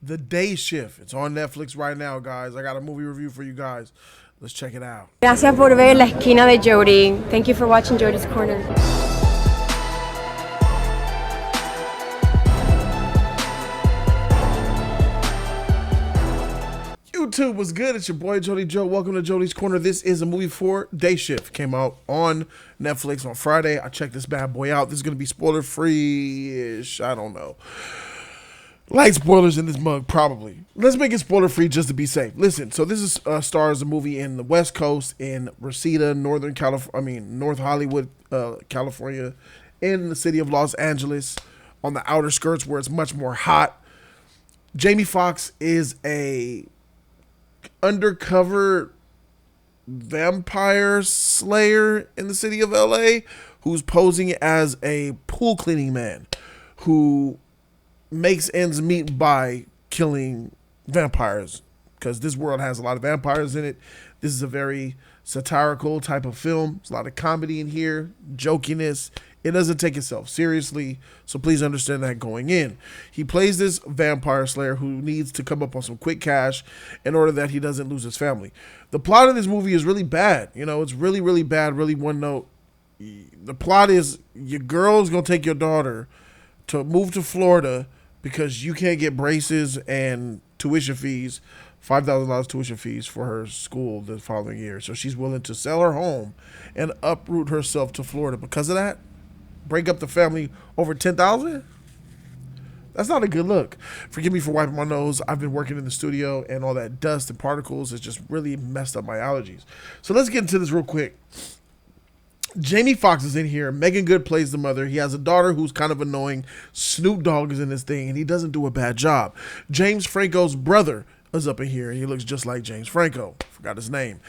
The Day Shift. It's on Netflix right now, guys. I got a movie review for you guys. Let's check it out. Gracias por ver La Esquina de Jody. Thank you for watching Jody's Corner. YouTube was good. It's your boy Jody Joe. Welcome to Jody's Corner. This is a movie for Day Shift. Came out on Netflix on Friday. I checked this bad boy out. This is gonna be spoiler free-ish. I don't know. Light spoilers in this mug, probably. Let's make it spoiler free just to be safe. Listen, so this is stars a movie in the West Coast in Reseda, Northern California. North Hollywood, California, in the city of Los Angeles, on the outer skirts where it's much more hot. Jamie Foxx is a undercover vampire slayer in the city of LA who's posing as a pool cleaning man who makes ends meet by killing vampires, because this world has a lot of vampires in it. This is a very satirical type of film. There's a lot of comedy in here, jokiness. It doesn't take itself seriously, so please understand that going in. He plays this vampire slayer who needs to come up on some quick cash in order that he doesn't lose his family. The plot of this movie is really bad. You know, it's really, really bad, really one note. The plot is your girl's going to take your daughter to move to Florida because you can't get braces and tuition fees, $5,000 tuition fees for her school the following year. So she's willing to sell her home and uproot herself to Florida because of that. Break up the family over $10,000? That's not a good look. Forgive me for wiping my nose. I've been working in the studio and all that dust and particles has just really messed up my allergies. So let's get into this real quick. Jamie Foxx is in here. Megan Good plays the mother. He has a daughter who's kind of annoying. Snoop Dogg is in this thing, and he doesn't do a bad job. James Franco's brother is up in here. He looks just like James Franco. Forgot his name.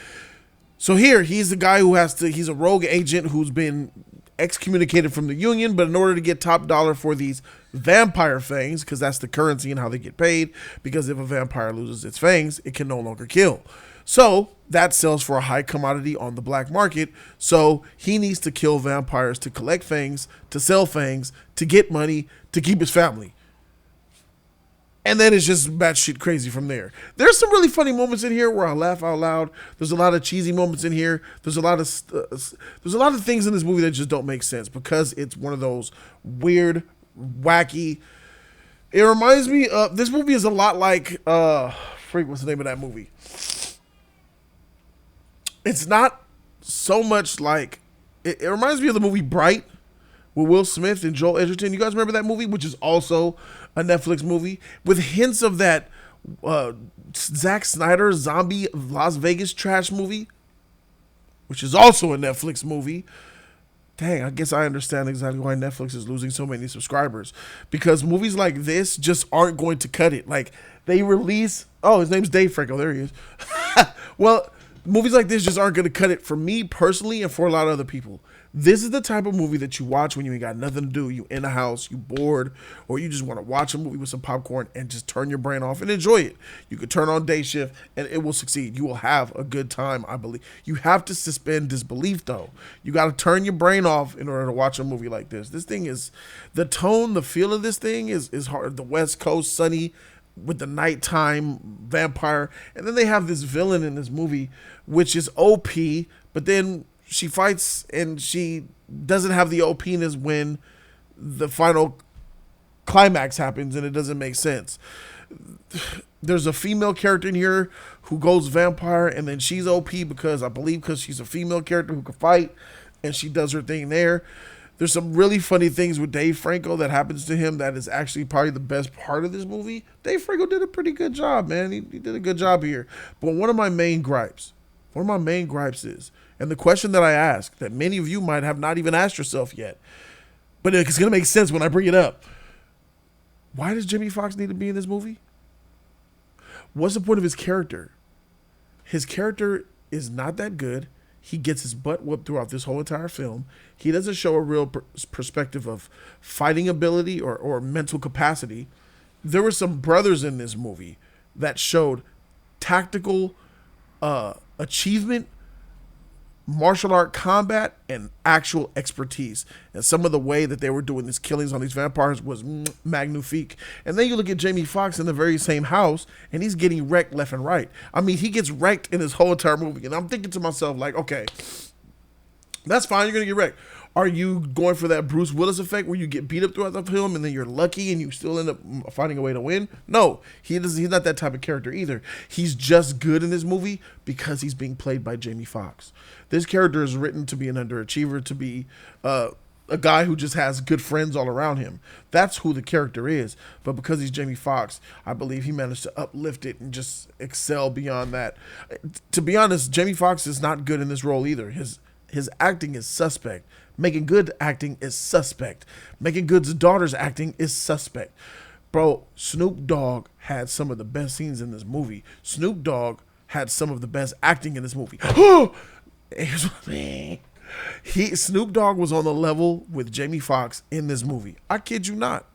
So here, he's the guy who he's a rogue agent who's been excommunicated from the union, but in order to get top dollar for these vampire fangs, because that's the currency and how they get paid, because if a vampire loses its fangs, it can no longer kill. So that sells for a high commodity on the black market. So he needs to kill vampires to collect fangs, to sell fangs, to get money, to keep his family. And then it's just batshit crazy from there. There's some really funny moments in here where I laugh out loud. There's a lot of cheesy moments in here. There's a lot of things in this movie that just don't make sense because it's one of those weird, wacky. It reminds me of, this movie is a lot like what's the name of that movie? It's not so much like it reminds me of the movie Bright with Will Smith and Joel Edgerton. You guys remember that movie, which is also a Netflix movie with hints of that Zack Snyder zombie Las Vegas trash movie, which is also a Netflix movie. Dang, I guess I understand exactly why Netflix is losing so many subscribers, because movies like this just aren't going to cut it. Like they release, oh, his name's Dave Franco. There he is. Well, movies like this just aren't going to cut it for me personally and for a lot of other people. This is the type of movie that you watch when you ain't got nothing to do. You in the house, you bored, or you just want to watch a movie with some popcorn and just turn your brain off and enjoy it. You could turn on Day Shift and it will succeed. You will have a good time, I believe. You have to suspend disbelief though. You got to turn your brain off in order to watch a movie like this. This thing is, the tone, the feel of this thing is hard. The West Coast, sunny, with the nighttime vampire. And then they have this villain in this movie, which is OP, but then she fights and she doesn't have the OPness when the final climax happens, and it doesn't make sense. There's a female character in here who goes vampire, and then she's OP because she's a female character who can fight, and she does her thing there. There's some really funny things with Dave Franco that happens to him that is actually probably the best part of this movie. Dave Franco did a pretty good job, man. He did a good job here. But one of my main gripes is, and the question that I ask that many of you might have not even asked yourself yet, but it's going to make sense when I bring it up. Why does Jamie Foxx need to be in this movie? What's the point of his character? His character is not that good. He gets his butt whooped throughout this whole entire film. He doesn't show a real perspective of fighting ability or mental capacity. There were some brothers in this movie that showed tactical achievement martial art combat and actual expertise. And some of the way that they were doing these killings on these vampires was magnifique. And then you look at Jamie Foxx in the very same house, and he's getting wrecked left and right. I mean, he gets wrecked in his whole entire movie. And I'm thinking to myself, like, okay, that's fine, you're going to get wrecked. Are you going for that Bruce Willis effect where you get beat up throughout the film and then you're lucky and you still end up finding a way to win? No, he's not that type of character either. He's just good in this movie because he's being played by Jamie Foxx. This character is written to be an underachiever, to be a guy who just has good friends all around him. That's who the character is. But because he's Jamie Foxx, I believe he managed to uplift it and just excel beyond that. To be honest, Jamie Foxx is not good in this role either. His acting is suspect. Megan Good acting is suspect. Megan Good's daughter's acting is suspect. Bro, Snoop Dogg had some of the best scenes in this movie. Snoop Dogg had some of the best acting in this movie. Snoop Dogg was on the level with Jamie Foxx in this movie. I kid you not.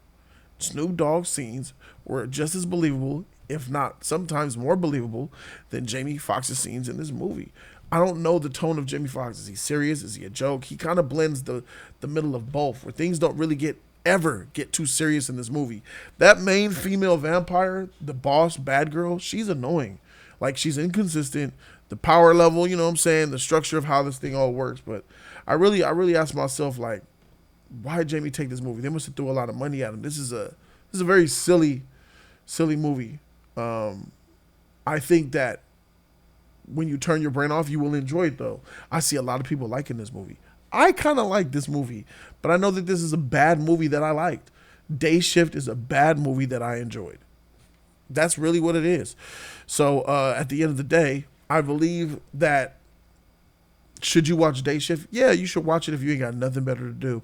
Snoop Dogg's scenes were just as believable, if not sometimes more believable, than Jamie Foxx's scenes in this movie. I don't know the tone of Jamie Foxx. Is he serious? Is he a joke? He kind of blends the middle of both, where things don't really ever get too serious in this movie. That main female vampire, the boss, bad girl, she's annoying. Like, she's inconsistent. The power level, you know what I'm saying? The structure of how this thing all works. But I really asked myself, like, why did Jamie take this movie? They must have threw a lot of money at him. This is a very silly movie. I think that when you turn your brain off, you will enjoy it, though. I see a lot of people liking this movie. I kind of like this movie, but I know that this is a bad movie that I liked. Day Shift is a bad movie that I enjoyed. That's really what it is. So at the end of the day, I believe that should you watch Day Shift? Yeah, you should watch it if you ain't got nothing better to do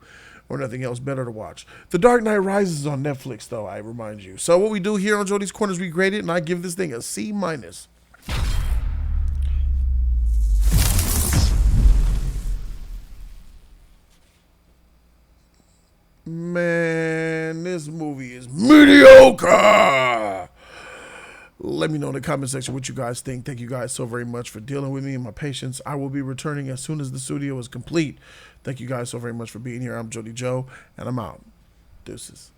or nothing else better to watch. The Dark Knight Rises is on Netflix, though, I remind you. So what we do here on Jody's Corner is we grade it, and I give this thing a C-. Man, this movie is mediocre. Let me know in the comment section what you guys think. Thank you guys so very much for dealing with me and my patience. I will be returning as soon as the studio is complete. Thank you guys so very much for being here. I'm Jody Joe, and I'm out. Deuces.